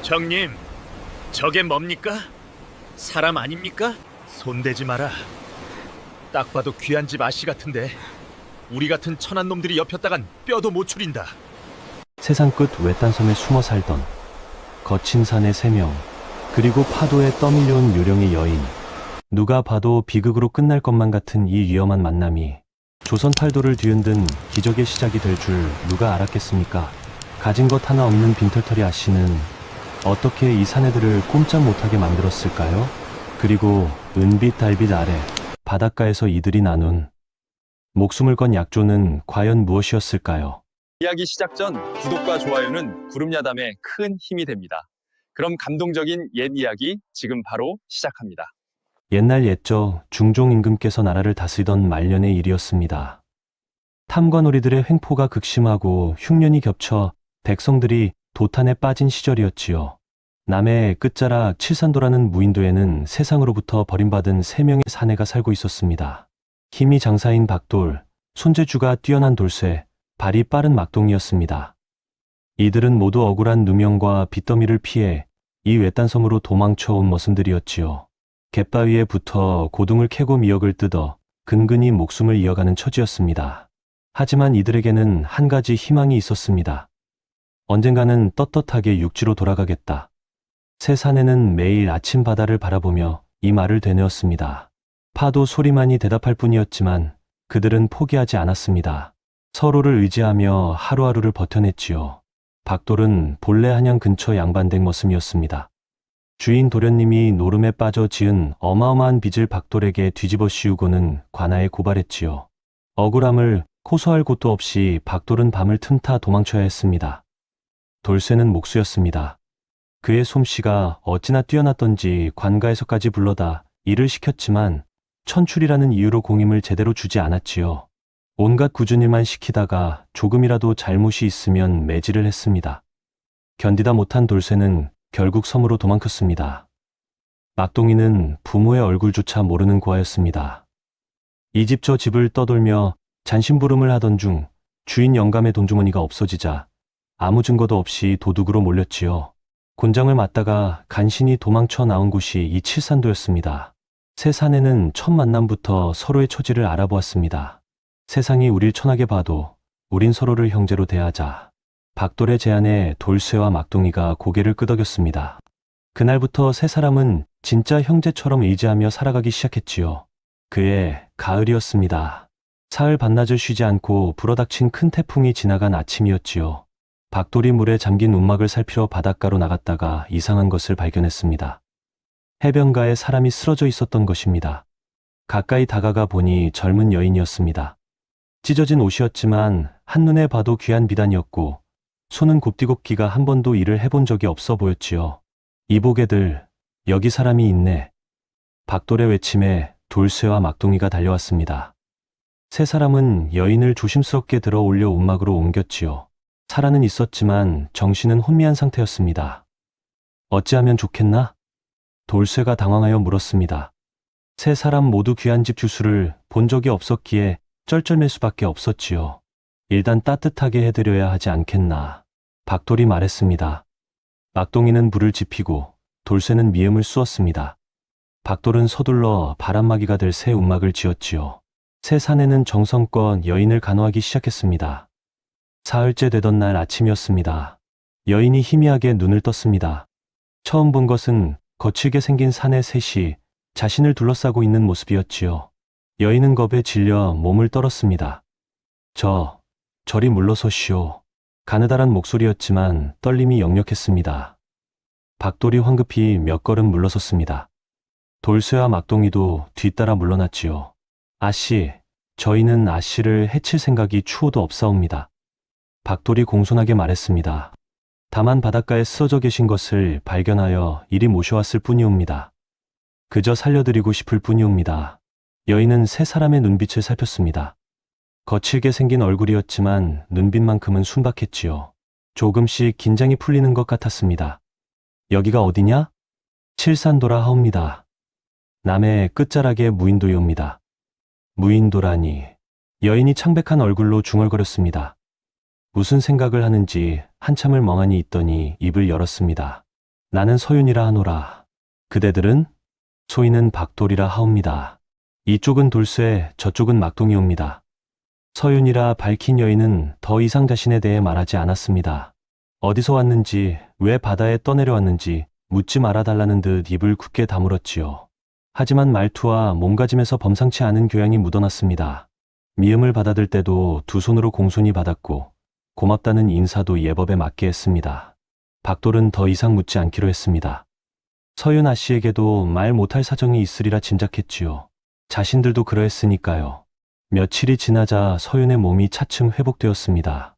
형님, 저게 뭡니까? 사람 아닙니까? 손대지 마라. 딱 봐도 귀한 집 아씨 같은데 우리 같은 천한 놈들이 엮였다간 뼈도 못 추린다. 세상 끝 외딴 섬에 숨어 살던 거친 산의 세 명, 그리고 파도에 떠밀려온 요령의 여인. 누가 봐도 비극으로 끝날 것만 같은 이 위험한 만남이 조선 팔도를 뒤흔든 기적의 시작이 될 줄 누가 알았겠습니까? 가진 것 하나 없는 빈털터리 아씨는 어떻게 이 사내들을 꼼짝 못하게 만들었을까요? 그리고 은빛 달빛 아래 바닷가에서 이들이 나눈 목숨을 건 약조는 과연 무엇이었을까요? 이야기 시작 전 구독과 좋아요는 구름야담에 큰 힘이 됩니다. 그럼 감동적인 옛 이야기 지금 바로 시작합니다. 옛날 옛적 중종 임금께서 나라를 다스리던 말년의 일이었습니다. 탐관오리들의 횡포가 극심하고 흉년이 겹쳐 백성들이 도탄에 빠진 시절이었지요. 남해 끝자락 칠산도라는 무인도에는 세상으로부터 버림받은 세 명의 사내가 살고 있었습니다. 힘이 장사인 박돌, 손재주가 뛰어난 돌쇠, 발이 빠른 막동이었습니다. 이들은 모두 억울한 누명과 빚더미를 피해 이 외딴 섬으로 도망쳐온 머슴들이었지요. 갯바위에 붙어 고둥을 캐고 미역을 뜯어 근근히 목숨을 이어가는 처지였습니다. 하지만 이들에게는 한 가지 희망이 있었습니다. 언젠가는 떳떳하게 육지로 돌아가겠다. 세 사내는 매일 아침 바다를 바라보며 이 말을 되뇌었습니다. 파도 소리만이 대답할 뿐이었지만 그들은 포기하지 않았습니다. 서로를 의지하며 하루하루를 버텨냈지요. 박돌은 본래 한양 근처 양반댁 머슴이었습니다. 주인 도련님이 노름에 빠져 지은 어마어마한 빚을 박돌에게 뒤집어 씌우고는 관아에 고발했지요. 억울함을 호소할 곳도 없이 박돌은 밤을 틈타 도망쳐야 했습니다. 돌쇠는 목수였습니다. 그의 솜씨가 어찌나 뛰어났던지 관가에서까지 불러다 일을 시켰지만 천출이라는 이유로 공임을 제대로 주지 않았지요. 온갖 굳은 일만 시키다가 조금이라도 잘못이 있으면 매질을 했습니다. 견디다 못한 돌쇠는 결국 섬으로 도망쳤습니다. 막동이는 부모의 얼굴조차 모르는 고아였습니다. 이 집 저 집을 떠돌며 잔심부름을 하던 중 주인 영감의 돈주머니가 없어지자 아무 증거도 없이 도둑으로 몰렸지요. 곤장을 맞다가 간신히 도망쳐 나온 곳이 이 칠산도였습니다. 세 사내는 첫 만남부터 서로의 처지를 알아보았습니다. 세상이 우릴 천하게 봐도 우린 서로를 형제로 대하자. 박돌의 제안에 돌쇠와 막동이가 고개를 끄덕였습니다. 그날부터 세 사람은 진짜 형제처럼 의지하며 살아가기 시작했지요. 그해 가을이었습니다. 사흘 반나절 쉬지 않고 불어닥친 큰 태풍이 지나간 아침이었지요. 박돌이 물에 잠긴 움막을 살피러 바닷가로 나갔다가 이상한 것을 발견했습니다. 해변가에 사람이 쓰러져 있었던 것입니다. 가까이 다가가 보니 젊은 여인이었습니다. 찢어진 옷이었지만 한눈에 봐도 귀한 비단이었고 손은 곱디곱기가 한 번도 일을 해본 적이 없어 보였지요. 이보게들, 여기 사람이 있네. 박돌의 외침에 돌쇠와 막동이가 달려왔습니다. 세 사람은 여인을 조심스럽게 들어 올려 움막으로 옮겼지요. 살아는 있었지만 정신은 혼미한 상태였습니다. 어찌하면 좋겠나? 돌쇠가 당황하여 물었습니다. 세 사람 모두 귀한 집 주수를 본 적이 없었기에 쩔쩔맬 수밖에 없었지요. 일단 따뜻하게 해드려야 하지 않겠나. 박돌이 말했습니다. 막동이는 불을 지피고 돌쇠는 미음을 쑤었습니다. 박돌은 서둘러 바람막이가 될 새 움막을 지었지요. 세 사내는 정성껏 여인을 간호하기 시작했습니다. 사흘째 되던 날 아침이었습니다. 여인이 희미하게 눈을 떴습니다. 처음 본 것은 거칠게 생긴 사내 셋이 자신을 둘러싸고 있는 모습이었지요. 여인은 겁에 질려 몸을 떨었습니다. 저리 물러서시오. 가느다란 목소리였지만 떨림이 역력했습니다. 박돌이 황급히 몇 걸음 물러섰습니다. 돌쇠와 막동이도 뒤따라 물러났지요. 아씨, 저희는 아씨를 해칠 생각이 추호도 없사옵니다. 박돌이 공손하게 말했습니다. 다만 바닷가에 쓰러져 계신 것을 발견하여 이리 모셔왔을 뿐이옵니다. 그저 살려드리고 싶을 뿐이옵니다. 여인은 세 사람의 눈빛을 살폈습니다. 거칠게 생긴 얼굴이었지만 눈빛만큼은 순박했지요. 조금씩 긴장이 풀리는 것 같았습니다. 여기가 어디냐? 칠산도라 하옵니다. 남해 끝자락의 무인도이옵니다. 무인도라니. 여인이 창백한 얼굴로 중얼거렸습니다. 무슨 생각을 하는지 한참을 멍하니 있더니 입을 열었습니다. 나는 서윤이라 하노라. 그대들은? 소인은 박돌이라 하옵니다. 이쪽은 돌쇠, 저쪽은 막동이옵니다. 서윤이라 밝힌 여인은 더 이상 자신에 대해 말하지 않았습니다. 어디서 왔는지, 왜 바다에 떠내려왔는지 묻지 말아달라는 듯 입을 굳게 다물었지요. 하지만 말투와 몸가짐에서 범상치 않은 교양이 묻어났습니다. 미음을 받아들 때도 두 손으로 공손히 받았고 고맙다는 인사도 예법에 맞게 했습니다. 박돌은 더 이상 묻지 않기로 했습니다. 서윤 아씨에게도 말 못할 사정이 있으리라 짐작했지요. 자신들도 그러했으니까요. 며칠이 지나자 서윤의 몸이 차츰 회복되었습니다.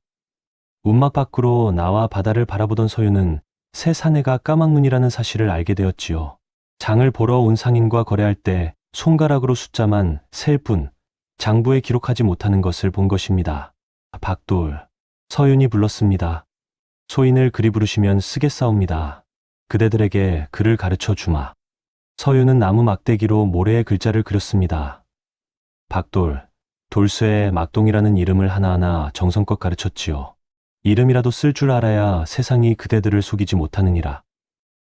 움막 밖으로 나와 바다를 바라보던 서윤은 새 사내가 까막눈이라는 사실을 알게 되었지요. 장을 보러 온 상인과 거래할 때 손가락으로 숫자만 셀 뿐 장부에 기록하지 못하는 것을 본 것입니다. 박돌, 서윤이 불렀습니다. 소인을 그리 부르시면 쓰겠사옵니다. 그대들에게 글을 가르쳐 주마. 서윤은 나무 막대기로 모래에 글자를 그렸습니다. 박돌, 돌쇠의 막동이라는 이름을 하나하나 정성껏 가르쳤지요. 이름이라도 쓸 줄 알아야 세상이 그대들을 속이지 못하느니라.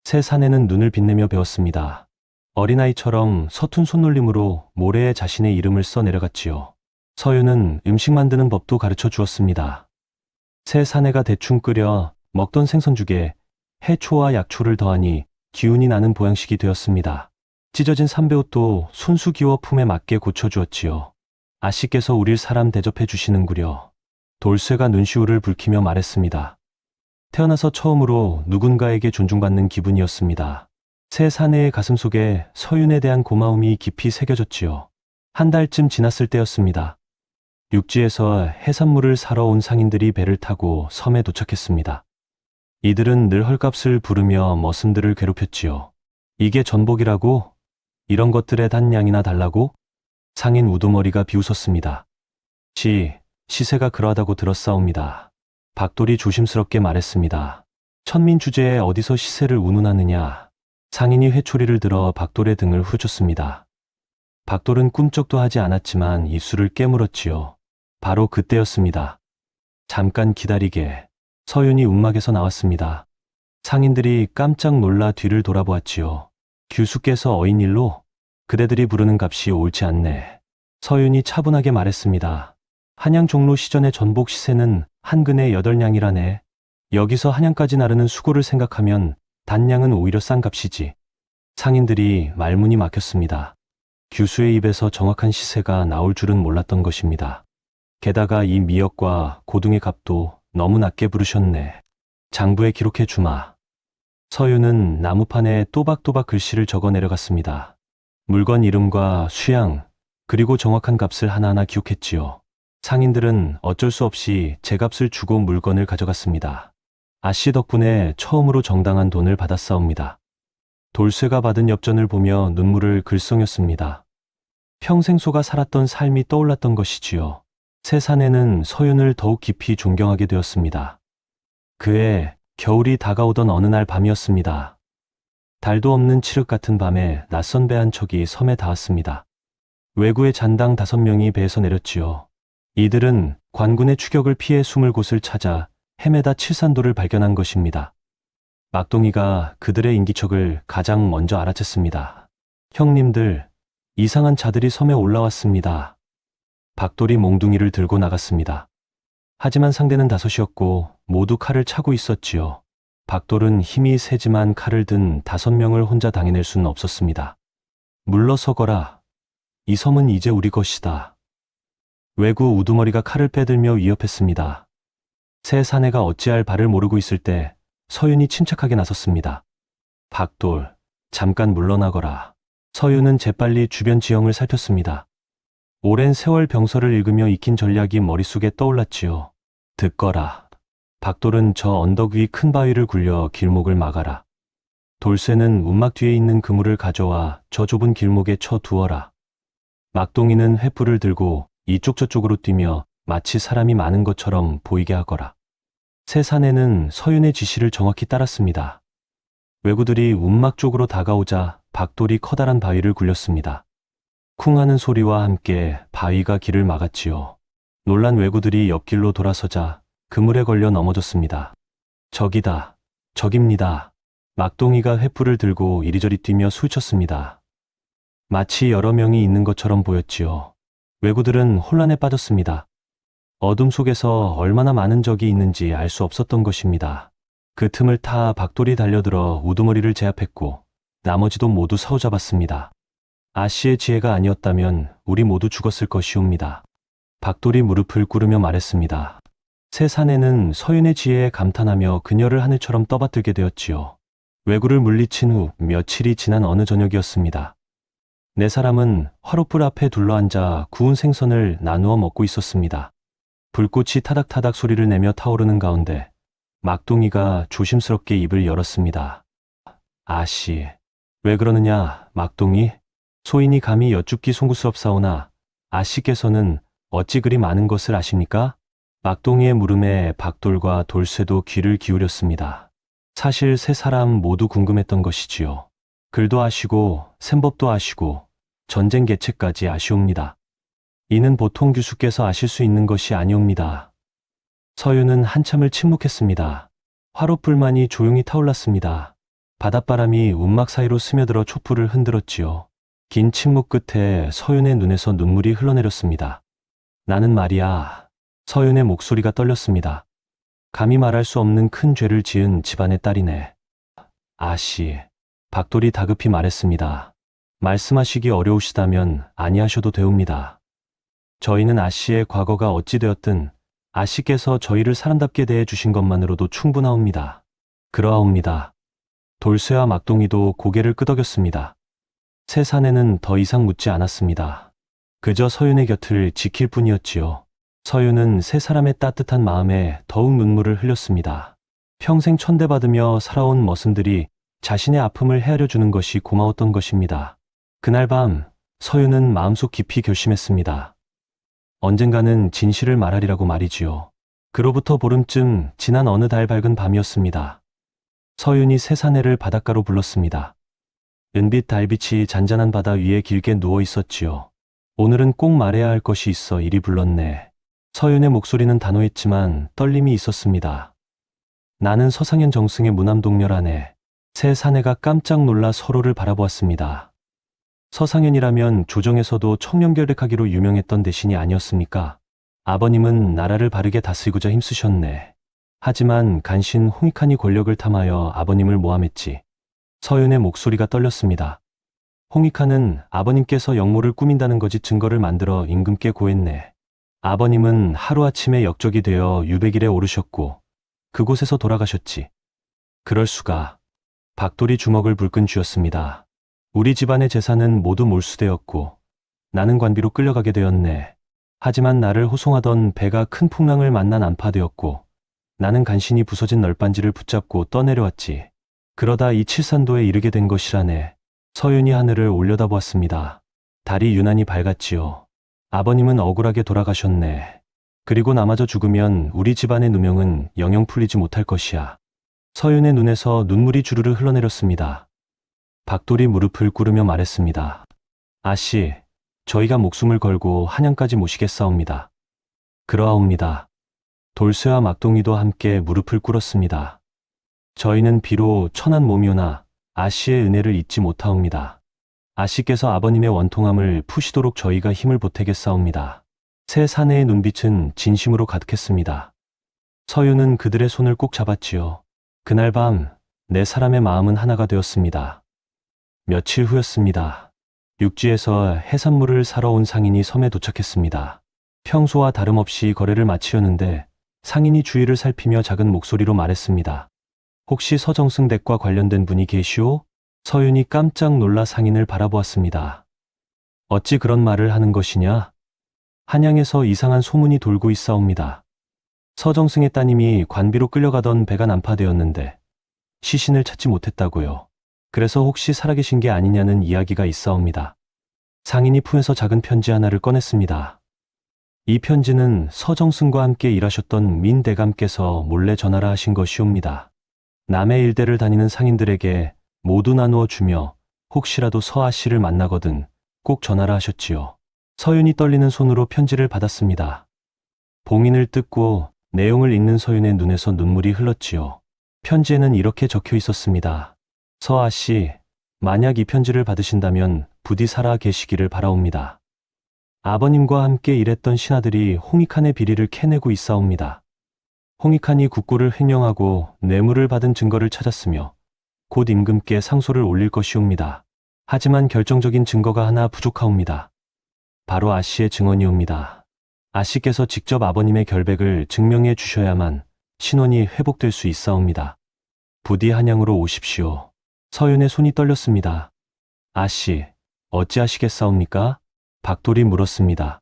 새 사내는 눈을 빛내며 배웠습니다. 어린아이처럼 서툰 손놀림으로 모래에 자신의 이름을 써 내려갔지요. 서윤은 음식 만드는 법도 가르쳐 주었습니다. 새 사내가 대충 끓여 먹던 생선죽에 해초와 약초를 더하니 기운이 나는 보양식이 되었습니다. 찢어진 삼배옷도 손수 기워 품에 맞게 고쳐주었지요. 아씨께서 우릴 사람 대접해 주시는구려. 돌쇠가 눈시울을 붉히며 말했습니다. 태어나서 처음으로 누군가에게 존중받는 기분이었습니다. 새 사내의 가슴속에 서윤에 대한 고마움이 깊이 새겨졌지요. 한 달쯤 지났을 때였습니다. 육지에서 해산물을 사러 온 상인들이 배를 타고 섬에 도착했습니다. 이들은 늘 헐값을 부르며 머슴들을 괴롭혔지요. 이게 전복이라고? 이런 것들에 단양이나 달라고? 상인 우두머리가 비웃었습니다. 시세가 그러하다고 들었사옵니다. 박돌이 조심스럽게 말했습니다. 천민 주제에 어디서 시세를 운운하느냐. 상인이 회초리를 들어 박돌의 등을 후쳤습니다. 박돌은 꿈쩍도 하지 않았지만 입술을 깨물었지요. 바로 그때였습니다. 잠깐 기다리게. 서윤이 움막에서 나왔습니다. 상인들이 깜짝 놀라 뒤를 돌아보았지요. 규수께서 어인일로? 그대들이 부르는 값이 옳지 않네. 서윤이 차분하게 말했습니다. 한양 종로 시전의 전복 시세는 한 근에 8냥이라네. 여기서 한양까지 나르는 수고를 생각하면 단량은 오히려 싼 값이지. 상인들이 말문이 막혔습니다. 규수의 입에서 정확한 시세가 나올 줄은 몰랐던 것입니다. 게다가 이 미역과 고등의 값도 너무 낮게 부르셨네. 장부에 기록해 주마. 서윤은 나무판에 또박또박 글씨를 적어 내려갔습니다. 물건 이름과 수양, 그리고 정확한 값을 하나하나 기록했지요. 상인들은 어쩔 수 없이 제 값을 주고 물건을 가져갔습니다. 아씨 덕분에 처음으로 정당한 돈을 받았사옵니다. 돌쇠가 받은 엽전을 보며 눈물을 글썽였습니다. 평생 속아 살았던 삶이 떠올랐던 것이지요. 새 사내는 서윤을 더욱 깊이 존경하게 되었습니다. 그해 겨울이 다가오던 어느 날 밤이었습니다. 달도 없는 칠흑 같은 밤에 낯선 배 한 척이 섬에 닿았습니다. 외구의 잔당 5명이 배에서 내렸지요. 이들은 관군의 추격을 피해 숨을 곳을 찾아 헤매다 칠산도를 발견한 것입니다. 막동이가 그들의 인기척을 가장 먼저 알아챘습니다. 형님들, 이상한 자들이 섬에 올라왔습니다. 박돌이 몽둥이를 들고 나갔습니다. 하지만 상대는 5이었고 모두 칼을 차고 있었지요. 박돌은 힘이 세지만 칼을 든 5명을 혼자 당해낼 수는 없었습니다. 물러서거라. 이 섬은 이제 우리 것이다. 외구 우두머리가 칼을 빼들며 위협했습니다. 새 사내가 어찌할 바를 모르고 있을 때 서윤이 침착하게 나섰습니다. 박돌, 잠깐 물러나거라. 서윤은 재빨리 주변 지형을 살폈습니다. 오랜 세월 병서를 읽으며 익힌 전략이 머릿속에 떠올랐지요. 듣거라. 박돌은 저 언덕 위 큰 바위를 굴려 길목을 막아라. 돌쇠는 움막 뒤에 있는 그물을 가져와 저 좁은 길목에 쳐 두어라. 막동이는 횃불을 들고 이쪽 저쪽으로 뛰며 마치 사람이 많은 것처럼 보이게 하거라. 새 사내는 서윤의 지시를 정확히 따랐습니다. 왜구들이 움막 쪽으로 다가오자 박돌이 커다란 바위를 굴렸습니다. 쿵 하는 소리와 함께 바위가 길을 막았지요. 놀란 왜구들이 옆길로 돌아서자 그물에 걸려 넘어졌습니다. 적이다. 적입니다. 막동이가 횃불을 들고 이리저리 뛰며 술쳤습니다. 마치 여러 명이 있는 것처럼 보였지요. 왜구들은 혼란에 빠졌습니다. 어둠 속에서 얼마나 많은 적이 있는지 알 수 없었던 것입니다. 그 틈을 타 박돌이 달려들어 우두머리를 제압했고 나머지도 모두 사로잡았습니다. 아씨의 지혜가 아니었다면 우리 모두 죽었을 것이옵니다. 박돌이 무릎을 꿇으며 말했습니다. 새 사내는 서윤의 지혜에 감탄하며 그녀를 하늘처럼 떠받들게 되었지요. 왜구를 물리친 후 며칠이 지난 어느 저녁이었습니다. 네 사람은 화롯불 앞에 둘러앉아 구운 생선을 나누어 먹고 있었습니다. 불꽃이 타닥타닥 소리를 내며 타오르는 가운데 막동이가 조심스럽게 입을 열었습니다. 아씨, 왜 그러느냐, 막동이? 소인이 감히 여쭙기 송구스럽사오나 아씨께서는 어찌 그리 많은 것을 아십니까? 막동이의 물음에 박돌과 돌쇠도 귀를 기울였습니다. 사실 세 사람 모두 궁금했던 것이지요. 글도 아시고 셈법도 아시고 전쟁 계책까지 아시옵니다. 이는 보통 규수께서 아실 수 있는 것이 아니옵니다. 서윤은 한참을 침묵했습니다. 화롯불만이 조용히 타올랐습니다. 바닷바람이 움막 사이로 스며들어 촛불을 흔들었지요. 긴 침묵 끝에 서윤의 눈에서 눈물이 흘러내렸습니다. 나는 말이야. 서윤의 목소리가 떨렸습니다. 감히 말할 수 없는 큰 죄를 지은 집안의 딸이네. 아씨, 박돌이 다급히 말했습니다. 말씀하시기 어려우시다면 아니하셔도 되옵니다. 저희는 아씨의 과거가 어찌 되었든 아씨께서 저희를 사람답게 대해 주신 것만으로도 충분하옵니다. 그러하옵니다. 돌쇠와 막동이도 고개를 끄덕였습니다. 새 사내는 더 이상 묻지 않았습니다. 그저 서윤의 곁을 지킬 뿐이었지요. 서윤은 세 사람의 따뜻한 마음에 더욱 눈물을 흘렸습니다. 평생 천대받으며 살아온 머슴들이 자신의 아픔을 헤아려 주는 것이 고마웠던 것입니다. 그날 밤 서윤은 마음속 깊이 결심했습니다. 언젠가는 진실을 말하리라고 말이지요. 그로부터 보름쯤 지난 어느 달 밝은 밤이었습니다. 서윤이 새 사내를 바닷가로 불렀습니다. 은빛 달빛이 잔잔한 바다 위에 길게 누워 있었지요. 오늘은 꼭 말해야 할 것이 있어 이리 불렀네. 서윤의 목소리는 단호했지만 떨림이 있었습니다. 나는 서상현 정승의 무남동녀 아내. 새 사내가 깜짝 놀라 서로를 바라보았습니다. 서상현이라면 조정에서도 청렴결백하기로 유명했던 대신이 아니었습니까? 아버님은 나라를 바르게 다스리고자 힘쓰셨네. 하지만 간신 홍익환이 권력을 탐하여 아버님을 모함했지. 서윤의 목소리가 떨렸습니다. 홍익환은 아버님께서 역모를 꾸민다는 거짓 증거를 만들어 임금께 고했네. 아버님은 하루아침에 역적이 되어 유백일에 오르셨고 그곳에서 돌아가셨지. 그럴 수가. 박돌이 주먹을 불끈 쥐었습니다. 우리 집안의 재산은 모두 몰수되었고 나는 관비로 끌려가게 되었네. 하지만 나를 호송하던 배가 큰 풍랑을 만난 안파되었고 나는 간신히 부서진 널빤지를 붙잡고 떠내려왔지. 그러다 이 칠산도에 이르게 된 것이라네. 서윤이 하늘을 올려다보았습니다. 달이 유난히 밝았지요. 아버님은 억울하게 돌아가셨네. 그리고 나마저 죽으면 우리 집안의 누명은 영영 풀리지 못할 것이야. 서윤의 눈에서 눈물이 주르르 흘러내렸습니다. 박돌이 무릎을 꿇으며 말했습니다. 아씨, 저희가 목숨을 걸고 한양까지 모시겠사옵니다. 그러하옵니다. 돌쇠와 막동이도 함께 무릎을 꿇었습니다. 저희는 비록 천한 몸이오나 아씨의 은혜를 잊지 못하옵니다. 아씨께서 아버님의 원통함을 푸시도록 저희가 힘을 보태겠사옵니다. 새 사내의 눈빛은 진심으로 가득했습니다. 서윤은 그들의 손을 꼭 잡았지요. 그날 밤 네 사람의 마음은 하나가 되었습니다. 며칠 후였습니다. 육지에서 해산물을 사러 온 상인이 섬에 도착했습니다. 평소와 다름없이 거래를 마치려는데 상인이 주위를 살피며 작은 목소리로 말했습니다. 혹시 서정승 댁과 관련된 분이 계시오? 서윤이 깜짝 놀라 상인을 바라보았습니다. 어찌 그런 말을 하는 것이냐? 한양에서 이상한 소문이 돌고 있사옵니다. 서정승의 따님이 관비로 끌려가던 배가 난파되었는데 시신을 찾지 못했다고요. 그래서 혹시 살아계신 게 아니냐는 이야기가 있사옵니다. 상인이 품에서 작은 편지 하나를 꺼냈습니다. 이 편지는 서정승과 함께 일하셨던 민 대감께서 몰래 전하라 하신 것이옵니다. 남의 일대를 다니는 상인들에게 모두 나누어 주며 혹시라도 서아 씨를 만나거든 꼭 전하라 하셨지요. 서윤이 떨리는 손으로 편지를 받았습니다. 봉인을 뜯고 내용을 읽는 서윤의 눈에서 눈물이 흘렀지요. 편지에는 이렇게 적혀 있었습니다. 서아 씨, 만약 이 편지를 받으신다면 부디 살아 계시기를 바라옵니다. 아버님과 함께 일했던 신하들이 홍익환의 비리를 캐내고 있사옵니다. 홍익환이 국고를 횡령하고 뇌물을 받은 증거를 찾았으며 곧 임금께 상소를 올릴 것이옵니다. 하지만 결정적인 증거가 하나 부족하옵니다. 바로 아씨의 증언이옵니다. 아씨께서 직접 아버님의 결백을 증명해 주셔야만 신원이 회복될 수 있사옵니다. 부디 한양으로 오십시오. 서윤의 손이 떨렸습니다. 아씨, 어찌하시겠사옵니까? 박돌이 물었습니다.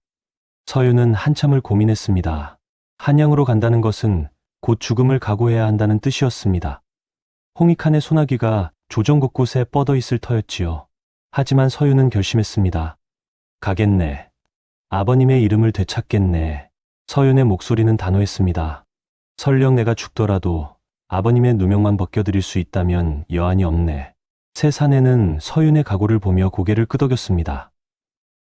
서윤은 한참을 고민했습니다. 한양으로 간다는 것은 곧 죽음을 각오해야 한다는 뜻이었습니다. 홍익환의 소나기가 조정 곳곳에 뻗어 있을 터였지요. 하지만 서윤은 결심했습니다. 가겠네. 아버님의 이름을 되찾겠네. 서윤의 목소리는 단호했습니다. 설령 내가 죽더라도 아버님의 누명만 벗겨드릴 수 있다면 여한이 없네. 새 사내는 서윤의 각오를 보며 고개를 끄덕였습니다.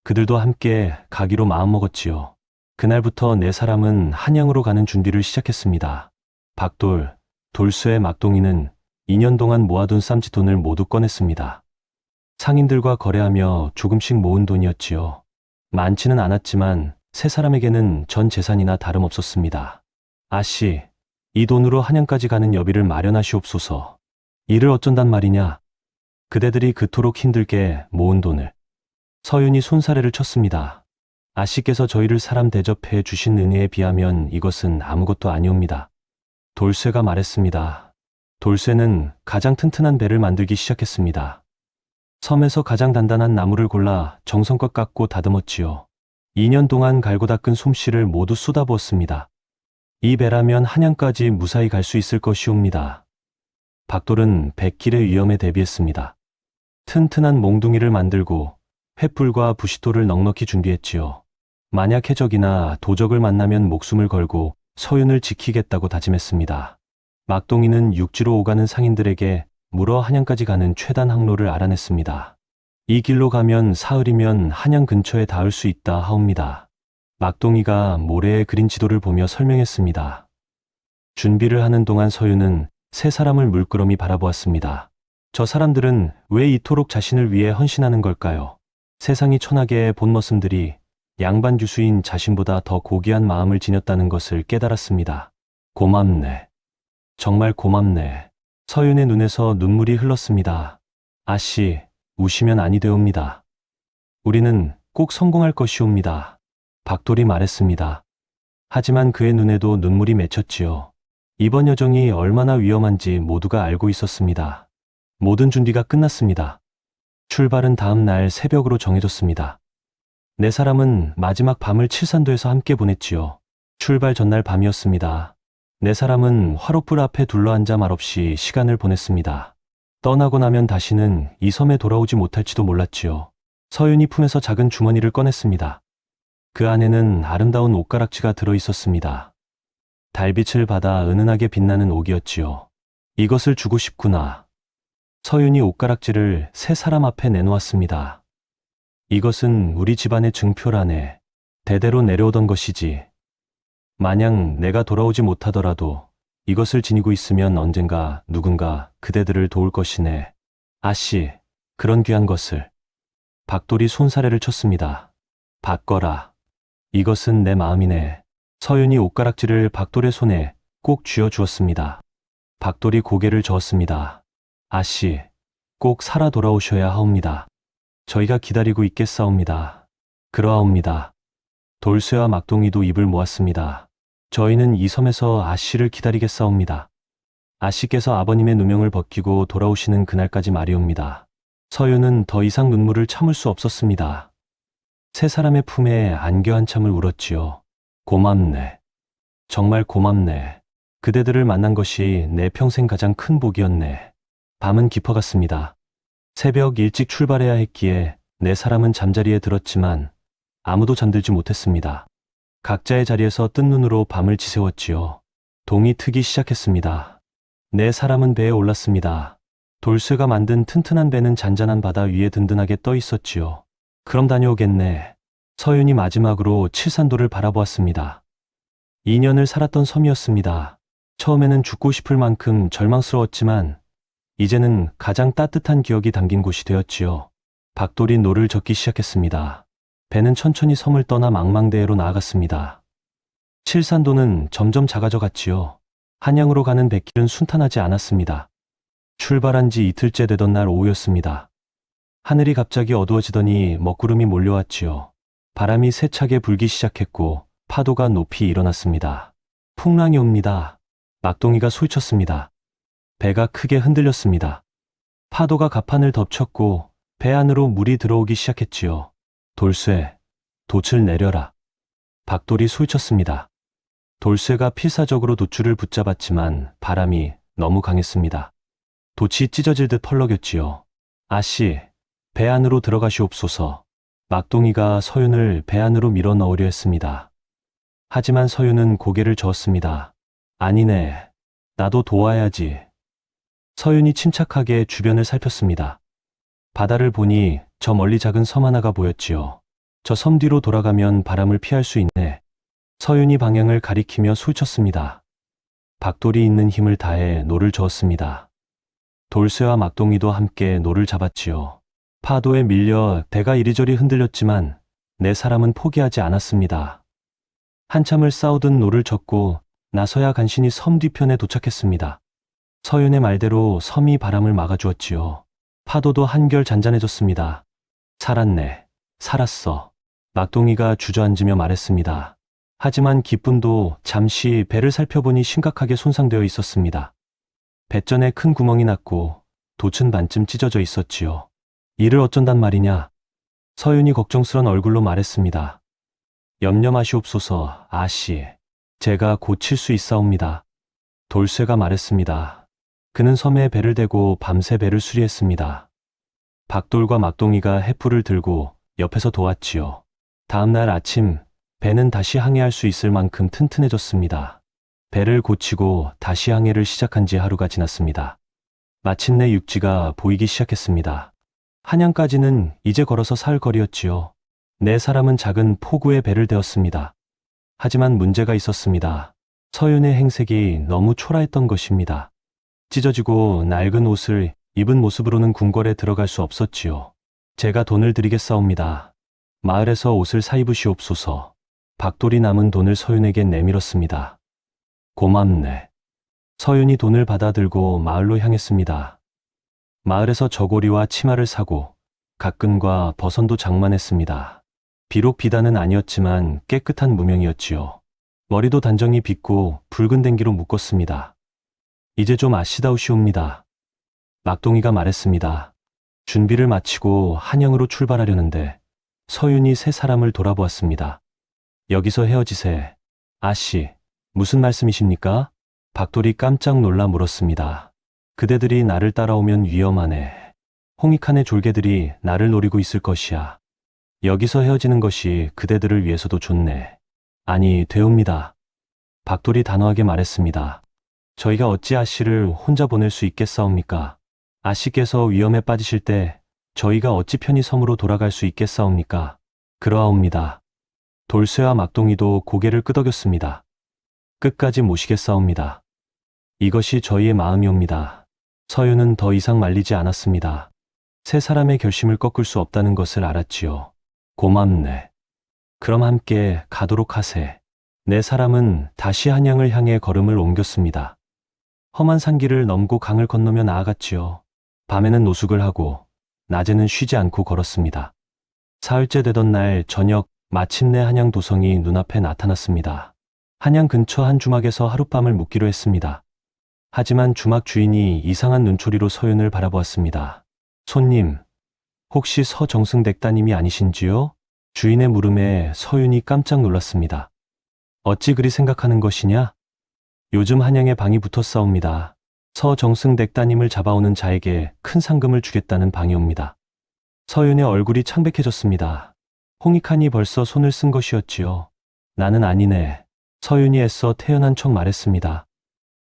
그들도 함께 가기로 마음먹었지요. 그날부터 네 사람은 한양으로 가는 준비를 시작했습니다. 박돌, 돌쇠, 막동이는 2년 동안 모아둔 쌈짓돈을 모두 꺼냈습니다. 상인들과 거래하며 조금씩 모은 돈이었지요. 많지는 않았지만 세 사람에게는 전 재산이나 다름없었습니다. 아씨, 이 돈으로 한양까지 가는 여비를 마련하시옵소서. 이를 어쩐단 말이냐? 그대들이 그토록 힘들게 모은 돈을. 서윤이 손사래를 쳤습니다. 아씨께서 저희를 사람 대접해 주신 은혜에 비하면 이것은 아무것도 아니옵니다. 돌쇠가 말했습니다. 돌쇠는 가장 튼튼한 배를 만들기 시작했습니다. 섬에서 가장 단단한 나무를 골라 정성껏 깎고 다듬었지요. 2년 동안 갈고 닦은 솜씨를 모두 쏟아부었습니다. 이 배라면 한양까지 무사히 갈 수 있을 것이옵니다. 박돌은 백길의 위험에 대비했습니다. 튼튼한 몽둥이를 만들고 횃불과 부싯돌을 넉넉히 준비했지요. 만약 해적이나 도적을 만나면 목숨을 걸고 서윤을 지키겠다고 다짐했습니다. 막동이는 육지로 오가는 상인들에게 물어 한양까지 가는 최단 항로를 알아냈습니다. 이 길로 가면 사흘이면 한양 근처에 닿을 수 있다 하옵니다. 막동이가 모래에 그린 지도를 보며 설명했습니다. 준비를 하는 동안 서윤은 세 사람을 물끄러미 바라보았습니다. 저 사람들은 왜 이토록 자신을 위해 헌신하는 걸까요? 세상이 천하계의 본머슴들이 양반 유수인 자신보다 더 고귀한 마음을 지녔다는 것을 깨달았습니다. 고맙네. 정말 고맙네. 서윤의 눈에서 눈물이 흘렀습니다. 아씨, 우시면 아니 되옵니다. 우리는 꼭 성공할 것이옵니다. 박돌이 말했습니다. 하지만 그의 눈에도 눈물이 맺혔지요. 이번 여정이 얼마나 위험한지 모두가 알고 있었습니다. 모든 준비가 끝났습니다. 출발은 다음 날 새벽으로 정해졌습니다. 네 사람은 마지막 밤을 칠산도에서 함께 보냈지요. 출발 전날 밤이었습니다. 네 사람은 화롯불 앞에 둘러앉아 말없이 시간을 보냈습니다. 떠나고 나면 다시는 이 섬에 돌아오지 못할지도 몰랐지요. 서윤이 품에서 작은 주머니를 꺼냈습니다. 그 안에는 아름다운 옷가락지가 들어 있었습니다. 달빛을 받아 은은하게 빛나는 옥이었지요. 이것을 주고 싶구나. 서윤이 옷가락지를 세 사람 앞에 내놓았습니다. 이것은 우리 집안의 증표라네. 대대로 내려오던 것이지. 만약 내가 돌아오지 못하더라도 이것을 지니고 있으면 언젠가 누군가 그대들을 도울 것이네. 아씨, 그런 귀한 것을. 박돌이 손사래를 쳤습니다. 받거라. 이것은 내 마음이네. 서윤이 옷가락지를 박돌의 손에 꼭 쥐어주었습니다. 박돌이 고개를 저었습니다. 아씨, 꼭 살아 돌아오셔야 하옵니다. 저희가 기다리고 있겠사옵니다. 그러하옵니다. 돌쇠와 막동이도 입을 모았습니다. 저희는 이 섬에서 아씨를 기다리겠사옵니다. 아씨께서 아버님의 누명을 벗기고 돌아오시는 그날까지 말이옵니다. 서윤은 더 이상 눈물을 참을 수 없었습니다. 세 사람의 품에 안겨 한참을 울었지요. 고맙네. 정말 고맙네. 그대들을 만난 것이 내 평생 가장 큰 복이었네. 밤은 깊어갔습니다. 새벽 일찍 출발해야 했기에 네 사람은 잠자리에 들었지만 아무도 잠들지 못했습니다. 각자의 자리에서 뜬 눈으로 밤을 지새웠지요. 동이 트기 시작했습니다. 네 사람은 배에 올랐습니다. 돌쇠가 만든 튼튼한 배는 잔잔한 바다 위에 든든하게 떠 있었지요. 그럼 다녀오겠네. 서윤이 마지막으로 칠산도를 바라보았습니다. 2년을 살았던 섬이었습니다. 처음에는 죽고 싶을 만큼 절망스러웠지만 이제는 가장 따뜻한 기억이 담긴 곳이 되었지요. 박돌이 노를 젓기 시작했습니다. 배는 천천히 섬을 떠나 망망대해로 나아갔습니다. 칠산도는 점점 작아져 갔지요. 한양으로 가는 뱃길은 순탄하지 않았습니다. 출발한 지 이틀째 되던 날 오후였습니다. 하늘이 갑자기 어두워지더니 먹구름이 몰려왔지요. 바람이 세차게 불기 시작했고 파도가 높이 일어났습니다. 풍랑이 옵니다. 막동이가 소리쳤습니다. 배가 크게 흔들렸습니다. 파도가 갑판을 덮쳤고 배 안으로 물이 들어오기 시작했지요. 돌쇠, 돛을 내려라. 박돌이 소리쳤습니다. 돌쇠가 필사적으로 돛줄을 붙잡았지만 바람이 너무 강했습니다. 돛이 찢어질 듯 펄럭였지요. 아씨, 배 안으로 들어가시옵소서. 막동이가 서윤을 배 안으로 밀어 넣으려 했습니다. 하지만 서윤은 고개를 저었습니다. 아니네, 나도 도와야지. 서윤이 침착하게 주변을 살폈습니다. 바다를 보니 저 멀리 작은 섬 하나가 보였지요. 저 섬 뒤로 돌아가면 바람을 피할 수 있네. 서윤이 방향을 가리키며 소리쳤습니다. 박돌이 있는 힘을 다해 노를 저었습니다. 돌쇠와 막동이도 함께 노를 잡았지요. 파도에 밀려 배가 이리저리 흔들렸지만 네 사람은 포기하지 않았습니다. 한참을 싸우던 노를 젓고 나서야 간신히 섬 뒤편에 도착했습니다. 서윤의 말대로 섬이 바람을 막아주었지요. 파도도 한결 잔잔해졌습니다. 살았네, 살았어. 막동이가 주저앉으며 말했습니다. 하지만 기쁨도 잠시 배를 살펴보니 심각하게 손상되어 있었습니다. 배전에 큰 구멍이 났고 돛은 반쯤 찢어져 있었지요. 이를 어쩐단 말이냐? 서윤이 걱정스런 얼굴로 말했습니다. 염려 마시옵소서, 아씨. 제가 고칠 수 있사옵니다. 돌쇠가 말했습니다. 그는 섬에 배를 대고 밤새 배를 수리했습니다. 박돌과 막동이가 횃불을 들고 옆에서 도왔지요. 다음 날 아침 배는 다시 항해할 수 있을 만큼 튼튼해졌습니다. 배를 고치고 다시 항해를 시작한 지 하루가 지났습니다. 마침내 육지가 보이기 시작했습니다. 한양까지는 이제 걸어서 사흘 거리였지요. 네 사람은 작은 포구에 배를 대었습니다. 하지만 문제가 있었습니다. 서윤의 행색이 너무 초라했던 것입니다. 찢어지고 낡은 옷을 입은 모습으로는 궁궐에 들어갈 수 없었지요. 제가 돈을 드리겠사옵니다. 마을에서 옷을 사입으시옵소서. 박돌이 남은 돈을 서윤에게 내밀었습니다. 고맙네. 서윤이 돈을 받아들고 마을로 향했습니다. 마을에서 저고리와 치마를 사고 갓근과 버선도 장만했습니다. 비록 비단은 아니었지만 깨끗한 무명이었지요. 머리도 단정히 빗고 붉은 댕기로 묶었습니다. 이제 좀 아시다우시옵니다. 막동이가 말했습니다. 준비를 마치고 한양으로 출발하려는데 서윤이 세 사람을 돌아보았습니다. 여기서 헤어지세. 아씨, 무슨 말씀이십니까? 박돌이 깜짝 놀라 물었습니다. 그대들이 나를 따라오면 위험하네. 홍익한의 졸개들이 나를 노리고 있을 것이야. 여기서 헤어지는 것이 그대들을 위해서도 좋네. 아니, 되옵니다. 박돌이 단호하게 말했습니다. 저희가 어찌 아씨를 혼자 보낼 수 있겠사옵니까? 아씨께서 위험에 빠지실 때 저희가 어찌 편히 섬으로 돌아갈 수 있겠사옵니까? 그러하옵니다. 돌쇠와 막동이도 고개를 끄덕였습니다. 끝까지 모시겠사옵니다. 이것이 저희의 마음이옵니다. 서윤은 더 이상 말리지 않았습니다. 세 사람의 결심을 꺾을 수 없다는 것을 알았지요. 고맙네. 그럼 함께 가도록 하세. 네 사람은 다시 한양을 향해 걸음을 옮겼습니다. 험한 산길을 넘고 강을 건너며 나아갔지요. 밤에는 노숙을 하고 낮에는 쉬지 않고 걸었습니다. 사흘째 되던 날 저녁 마침내 한양 도성이 눈앞에 나타났습니다. 한양 근처 한 주막에서 하룻밤을 묵기로 했습니다. 하지만 주막 주인이 이상한 눈초리로 서윤을 바라보았습니다. 손님, 혹시 서정승 댁따님이 아니신지요? 주인의 물음에 서윤이 깜짝 놀랐습니다. 어찌 그리 생각하는 것이냐? 요즘 한양에 방이 붙었사옵니다. 서정승 댁따님을 잡아오는 자에게 큰 상금을 주겠다는 방이옵니다. 서윤의 얼굴이 창백해졌습니다. 홍익한이 벌써 손을 쓴 것이었지요. 나는 아니네. 서윤이 애써 태연한 척 말했습니다.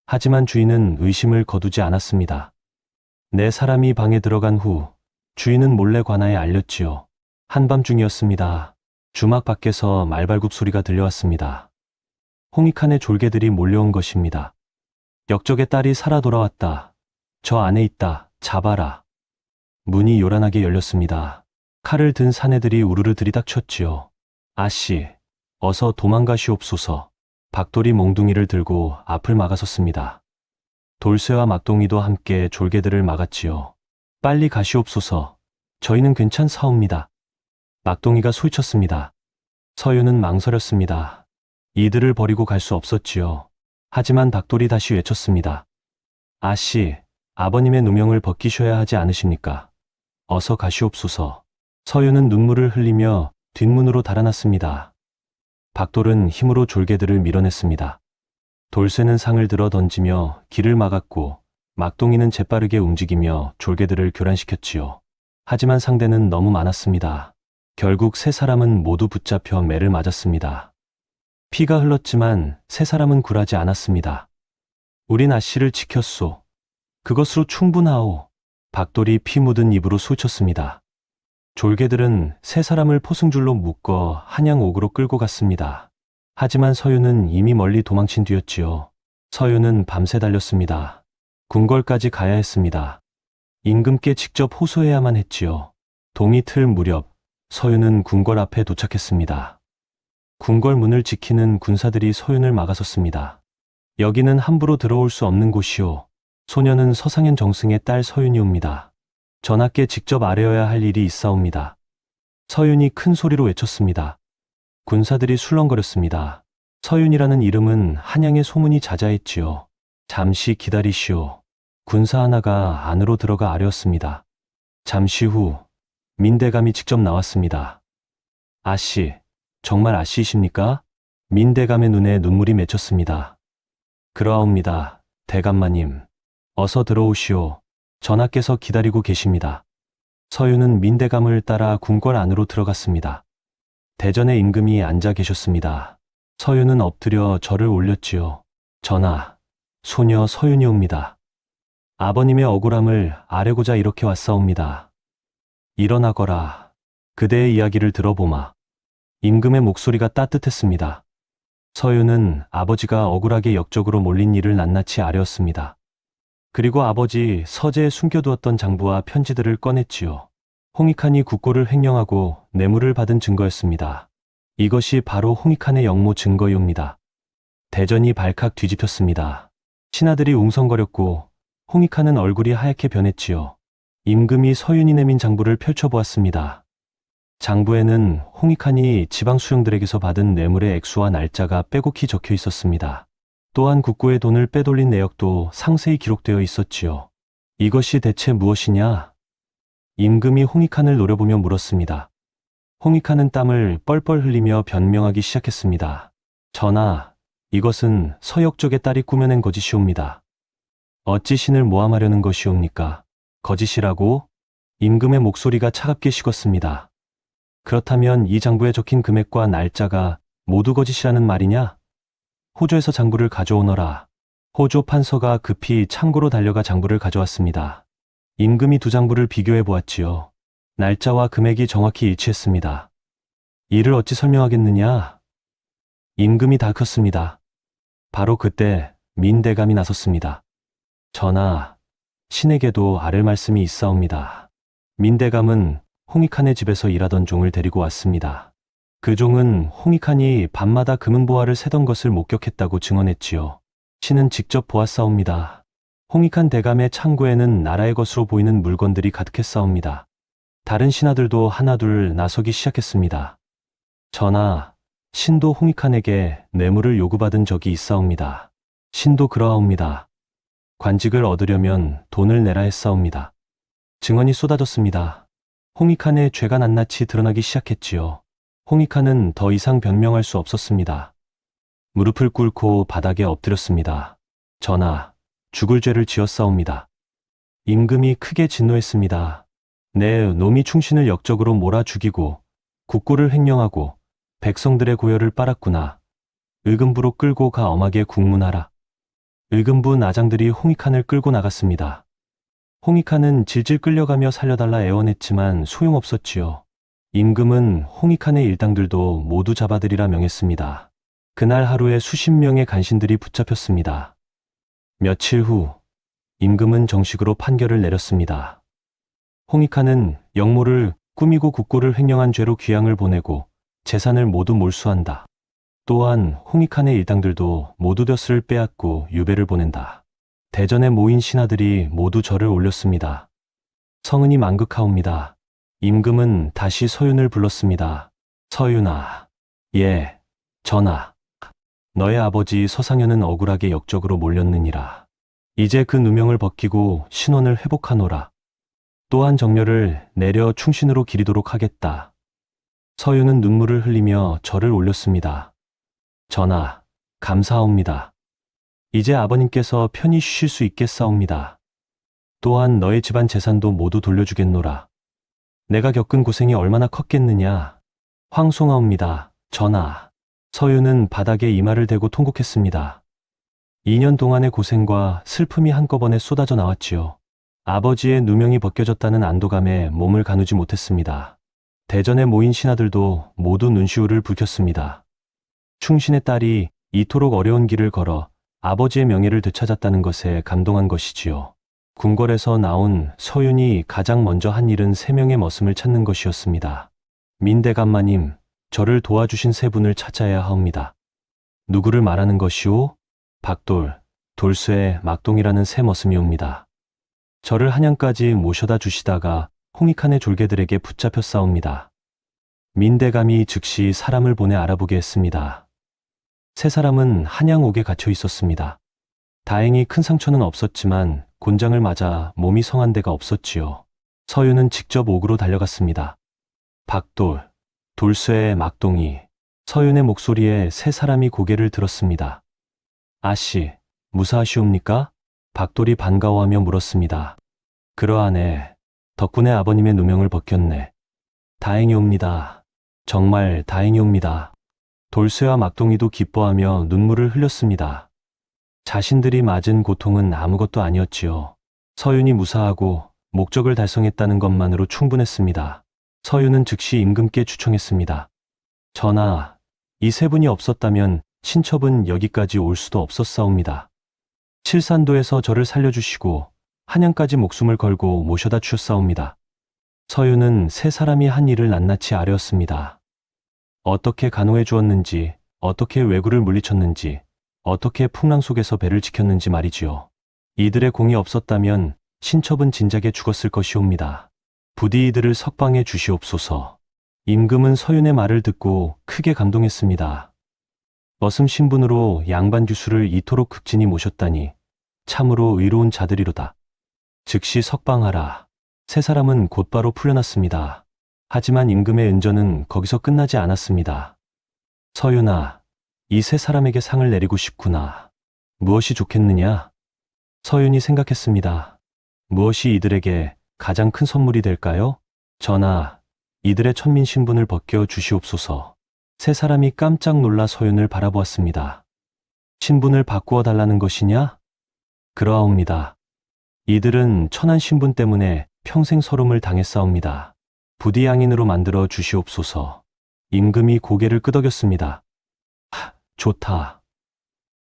하지만 주인은 의심을 거두지 않았습니다. 네 사람이 방에 들어간 후 주인은 몰래 관아에 알렸지요. 한밤중이었습니다. 주막 밖에서 말발굽 소리가 들려왔습니다. 홍익한의 졸개들이 몰려온 것입니다. 역적의 딸이 살아 돌아왔다. 저 안에 있다. 잡아라. 문이 요란하게 열렸습니다. 칼을 든 사내들이 우르르 들이닥쳤지요. 아씨, 어서 도망가시옵소서. 박돌이 몽둥이를 들고 앞을 막아섰습니다. 돌쇠와 막동이도 함께 졸개들을 막았지요. 빨리 가시옵소서. 저희는 괜찮사옵니다. 막동이가 소리쳤습니다. 서윤은 망설였습니다. 이들을 버리고 갈 수 없었지요. 하지만 박돌이 다시 외쳤습니다. 아씨, 아버님의 누명을 벗기셔야 하지 않으십니까? 어서 가시옵소서. 서윤은 눈물을 흘리며 뒷문으로 달아났습니다. 박돌은 힘으로 졸개들을 밀어냈습니다. 돌쇠는 상을 들어 던지며 길을 막았고 막동이는 재빠르게 움직이며 졸개들을 교란시켰지요. 하지만 상대는 너무 많았습니다. 결국 세 사람은 모두 붙잡혀 매를 맞았습니다. 피가 흘렀지만 세 사람은 굴하지 않았습니다. 우린 아씨를 지켰소. 그것으로 충분하오. 박돌이 피 묻은 입으로 소쳤습니다. 졸개들은 세 사람을 포승줄로 묶어 한양 옥으로 끌고 갔습니다. 하지만 서윤은 이미 멀리 도망친 뒤였지요. 서윤은 밤새 달렸습니다. 궁궐까지 가야 했습니다. 임금께 직접 호소해야만 했지요. 동이 틀 무렵 서윤은 궁궐 앞에 도착했습니다. 궁궐 문을 지키는 군사들이 서윤을 막아섰습니다. 여기는 함부로 들어올 수 없는 곳이오. 소녀는 서상현 정승의 딸 서윤이옵니다. 전하께 직접 아뢰어야 할 일이 있사옵니다. 서윤이 큰 소리로 외쳤습니다. 군사들이 술렁거렸습니다. 서윤이라는 이름은 한양의 소문이 자자했지요. 잠시 기다리시오. 군사 하나가 안으로 들어가 아뢰었습니다. 잠시 후 민대감이 직접 나왔습니다. 아씨, 정말 아씨이십니까? 민대감의 눈에 눈물이 맺혔습니다. 그러하옵니다. 대감마님, 어서 들어오시오. 전하께서 기다리고 계십니다. 서윤은 민대감을 따라 궁궐 안으로 들어갔습니다. 대전의 임금이 앉아 계셨습니다. 서윤은 엎드려 절을 올렸지요. 전하, 소녀 서윤이옵니다. 아버님의 억울함을 아뢰고자 이렇게 왔사옵니다. 일어나거라. 그대의 이야기를 들어보마. 임금의 목소리가 따뜻했습니다. 서윤은 아버지가 억울하게 역적으로 몰린 일을 낱낱이 아뢰었습니다. 그리고 아버지 서재에 숨겨두었던 장부와 편지들을 꺼냈지요. 홍익한이 국고를 횡령하고 뇌물을 받은 증거였습니다. 이것이 바로 홍익한의 영모 증거이옵니다. 대전이 발칵 뒤집혔습니다. 신하들이 웅성거렸고 홍익한은 얼굴이 하얗게 변했지요. 임금이 서윤이 내민 장부를 펼쳐보았습니다. 장부에는 홍익한이 지방 수령들에게서 받은 뇌물의 액수와 날짜가 빼곡히 적혀 있었습니다. 또한 국고의 돈을 빼돌린 내역도 상세히 기록되어 있었지요. 이것이 대체 무엇이냐? 임금이 홍익한을 노려보며 물었습니다. 홍익한은 땀을 뻘뻘 흘리며 변명하기 시작했습니다. 전하, 이것은 서역적의 딸이 꾸며낸 거짓이옵니다. 어찌 신을 모함하려는 것이옵니까? 거짓이라고? 임금의 목소리가 차갑게 식었습니다. 그렇다면 이 장부에 적힌 금액과 날짜가 모두 거짓이라는 말이냐? 호조에서 장부를 가져오너라. 호조 판서가 급히 창고로 달려가 장부를 가져왔습니다. 임금이 두 장부를 비교해 보았지요. 날짜와 금액이 정확히 일치했습니다. 이를 어찌 설명하겠느냐? 임금이 다그쳤습니다. 바로 그때 민대감이 나섰습니다. 전하, 신에게도 아랠 말씀이 있사옵니다. 민대감은 홍익한의 집에서 일하던 종을 데리고 왔습니다. 그 종은 홍익한이 밤마다 금은보화를 세던 것을 목격했다고 증언했지요. 신은 직접 보았사옵니다. 홍익한 대감의 창고에는 나라의 것으로 보이는 물건들이 가득했사옵니다. 다른 신하들도 하나둘 나서기 시작했습니다. 전하, 신도 홍익한에게 뇌물을 요구받은 적이 있사옵니다. 신도 그러하옵니다. 관직을 얻으려면 돈을 내라 했사옵니다. 증언이 쏟아졌습니다. 홍익한의 죄가 낱낱이 드러나기 시작했지요. 홍익한은 더 이상 변명할 수 없었습니다. 무릎을 꿇고 바닥에 엎드렸습니다. 전하, 죽을 죄를 지었사옵니다. 임금이 크게 진노했습니다. 내 놈이 충신을 역적으로 몰아 죽이고 국고를 횡령하고 백성들의 고열을 빨았구나. 의금부로 끌고 가 엄하게 국문하라. 의금부 나장들이 홍익한을 끌고 나갔습니다. 홍익한은 질질 끌려가며 살려달라 애원했지만 소용없었지요. 임금은 홍익한의 일당들도 모두 잡아들이라 명했습니다. 그날 하루에 수십 명의 간신들이 붙잡혔습니다. 며칠 후 임금은 정식으로 판결을 내렸습니다. 홍익하는 영모를 꾸미고 국고를 횡령한 죄로 귀양을 보내고 재산을 모두 몰수한다. 또한 홍익한의 일당들도 모두 돛을 빼앗고 유배를 보낸다. 대전에 모인 신하들이 모두 절을 올렸습니다. 성은이 만극하옵니다. 임금은 다시 서윤을 불렀습니다. 서윤아, 예, 전하. 너의 아버지 서상현은 억울하게 역적으로 몰렸느니라. 이제 그 누명을 벗기고 신원을 회복하노라. 또한 정렬을 내려 충신으로 기리도록 하겠다. 서윤은 눈물을 흘리며 절을 올렸습니다. 전하, 감사하옵니다. 이제 아버님께서 편히 쉬실 수 있겠사옵니다. 또한 너의 집안 재산도 모두 돌려주겠노라. 내가 겪은 고생이 얼마나 컸겠느냐. 황송하옵니다, 전하. 서윤은 바닥에 이마를 대고 통곡했습니다. 2년 동안의 고생과 슬픔이 한꺼번에 쏟아져 나왔지요. 아버지의 누명이 벗겨졌다는 안도감에 몸을 가누지 못했습니다. 대전에 모인 신하들도 모두 눈시울을 붉혔습니다. 충신의 딸이 이토록 어려운 길을 걸어 아버지의 명예를 되찾았다는 것에 감동한 것이지요. 궁궐에서 나온 서윤이 가장 먼저 한 일은 3명의 머슴을 찾는 것이었습니다. 민대감마님, 저를 도와주신 3분을 찾아야 하옵니다. 누구를 말하는 것이오? 박돌, 돌쇠, 막동이라는 3머슴이옵니다. 저를 한양까지 모셔다 주시다가 홍익한의 졸개들에게 붙잡혀 싸웁니다. 민대감이 즉시 사람을 보내 알아보게 했습니다. 3사람은 한양옥에 갇혀 있었습니다. 다행히 큰 상처는 없었지만 곤장을 맞아 몸이 성한 데가 없었지요. 서윤은 직접 옥으로 달려갔습니다. 박돌, 돌쇠, 막동이, 서윤의 목소리에 3사람이 고개를 들었습니다. 아씨, 무사하시옵니까? 박돌이 반가워하며 물었습니다. 그러하네. 덕분에 아버님의 누명을 벗겼네. 다행이옵니다. 정말 다행이옵니다. 돌쇠와 막동이도 기뻐하며 눈물을 흘렸습니다. 자신들이 맞은 고통은 아무것도 아니었지요. 서윤이 무사하고 목적을 달성했다는 것만으로 충분했습니다. 서윤은 즉시 임금께 추청했습니다. 전하, 이 3분이 없었다면 신첩은 여기까지 올 수도 없었사옵니다. 칠산도에서 저를 살려주시고 한양까지 목숨을 걸고 모셔다 주셨사옵니다. 서윤은 3사람이 한 일을 낱낱이 아뢰었습니다. 어떻게 간호해 주었는지, 어떻게 왜구를 물리쳤는지, 어떻게 풍랑 속에서 배를 지켰는지 말이지요. 이들의 공이 없었다면 신첩은 진작에 죽었을 것이옵니다. 부디 이들을 석방해 주시옵소서. 임금은 서윤의 말을 듣고 크게 감동했습니다. 머슴 신분으로 양반 규수를 이토록 극진히 모셨다니 참으로 의로운 자들이로다. 즉시 석방하라. 3사람은 곧바로 풀려났습니다. 하지만 임금의 은전은 거기서 끝나지 않았습니다. 서윤아, 이 3사람에게 상을 내리고 싶구나. 무엇이 좋겠느냐? 서윤이 생각했습니다. 무엇이 이들에게 가장 큰 선물이 될까요? 전하, 이들의 천민 신분을 벗겨 주시옵소서. 3사람이 깜짝 놀라 서윤을 바라보았습니다. 신분을 바꾸어 달라는 것이냐? 그러하옵니다. 이들은 천한 신분 때문에 평생 서름을 당했사옵니다. 부디 양인으로 만들어 주시옵소서. 임금이 고개를 끄덕였습니다. 좋다.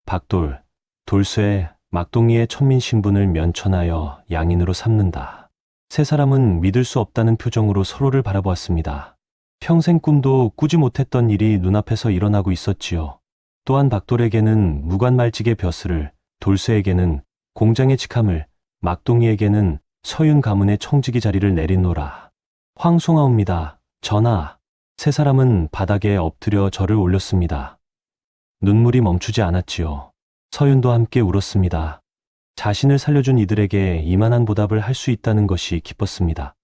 박돌, 돌쇠, 막동이의 천민 신분을 면천하여 양인으로 삼는다. 3사람은 믿을 수 없다는 표정으로 서로를 바라보았습니다. 평생 꿈도 꾸지 못했던 일이 눈앞에서 일어나고 있었지요. 또한 박돌에게는 무관말직의 벼슬을, 돌쇠에게는 공장의 직함을, 막동이에게는 서윤 가문의 청지기 자리를 내리노라. 황송하옵니다, 전하. 3사람은 바닥에 엎드려 절을 올렸습니다. 눈물이 멈추지 않았지요. 서윤도 함께 울었습니다. 자신을 살려준 이들에게 이만한 보답을 할 수 있다는 것이 기뻤습니다.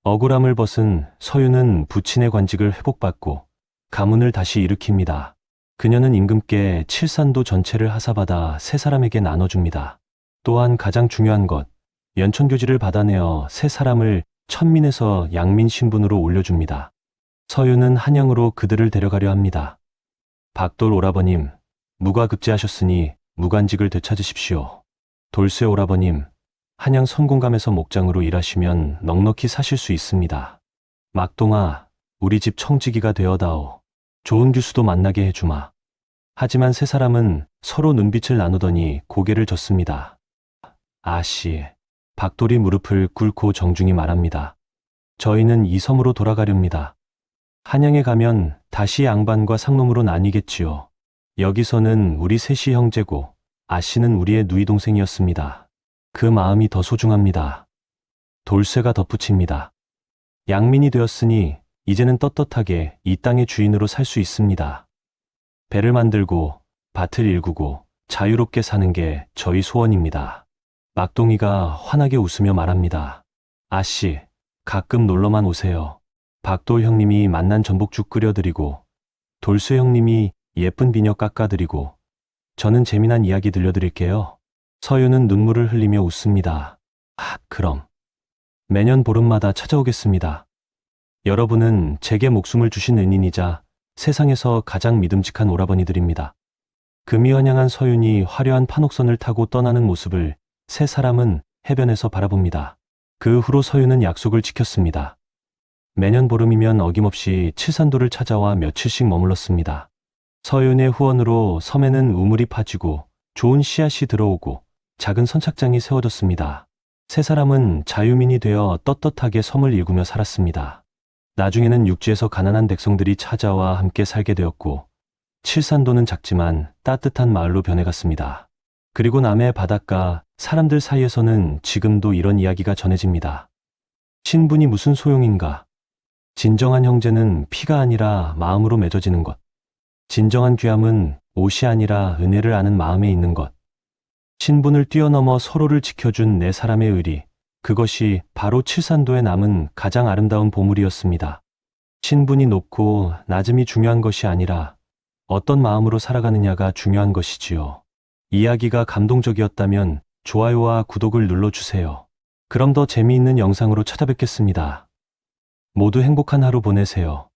억울함을 벗은 서윤은 부친의 관직을 회복받고 가문을 다시 일으킵니다. 그녀는 임금께 칠산도 전체를 하사받아 3사람에게 나눠줍니다. 또한 가장 중요한 것, 연천교지를 받아내어 3사람을 천민에서 양민 신분으로 올려줍니다. 서윤은 한양으로 그들을 데려가려 합니다. 박돌 오라버님, 무과급제하셨으니 무관직을 되찾으십시오. 돌쇠 오라버님, 한양 선공감에서 목장으로 일하시면 넉넉히 사실 수 있습니다. 막동아, 우리 집 청지기가 되어다오. 좋은 규수도 만나게 해주마. 하지만 3사람은 서로 눈빛을 나누더니 고개를 젓습니다. 아씨. 박돌이 무릎을 꿇고 정중히 말합니다. 저희는 이 섬으로 돌아가렵니다. 한양에 가면 다시 양반과 상놈으로 나뉘겠지요. 여기서는 우리 셋이 형제고 아씨는 우리의 누이 동생이었습니다. 그 마음이 더 소중합니다. 돌쇠가 덧붙입니다. 양민이 되었으니 이제는 떳떳하게 이 땅의 주인으로 살 수 있습니다. 배를 만들고 밭을 일구고 자유롭게 사는 게 저희 소원입니다. 막동이가 환하게 웃으며 말합니다. 아씨, 가끔 놀러만 오세요. 박돌 형님이 맛난 전복죽 끓여드리고 돌쇠 형님이 예쁜 비녀 깎아드리고 저는 재미난 이야기 들려드릴게요. 서유는 눈물을 흘리며 웃습니다. 그럼 매년 보름마다 찾아오겠습니다. 여러분은 제게 목숨을 주신 은인이자 세상에서 가장 믿음직한 오라버니들입니다. 금이 환양한 서윤이 화려한 판옥선을 타고 떠나는 모습을 세 사람은 해변에서 바라봅니다. 그 후로 서윤은 약속을 지켰습니다. 매년 보름이면 어김없이 칠산도를 찾아와 며칠씩 머물렀습니다. 서윤의 후원으로 섬에는 우물이 파지고 좋은 씨앗이 들어오고 작은 선착장이 세워졌습니다. 세 사람은 자유민이 되어 떳떳하게 섬을 일구며 살았습니다. 나중에는 육지에서 가난한 백성들이 찾아와 함께 살게 되었고 칠산도는 작지만 따뜻한 마을로 변해갔습니다. 그리고 남해 바닷가 사람들 사이에서는 지금도 이런 이야기가 전해집니다. 친분이 무슨 소용인가? 진정한 형제는 피가 아니라 마음으로 맺어지는 것. 진정한 귀함은 옷이 아니라 은혜를 아는 마음에 있는 것. 친분을 뛰어넘어 서로를 지켜준 네 사람의 의리. 그것이 바로 칠산도에 남은 가장 아름다운 보물이었습니다. 친분이 높고 낮음이 중요한 것이 아니라 어떤 마음으로 살아가느냐가 중요한 것이지요. 이야기가 감동적이었다면 좋아요와 구독을 눌러주세요. 그럼 더 재미있는 영상으로 찾아뵙겠습니다. 모두 행복한 하루 보내세요.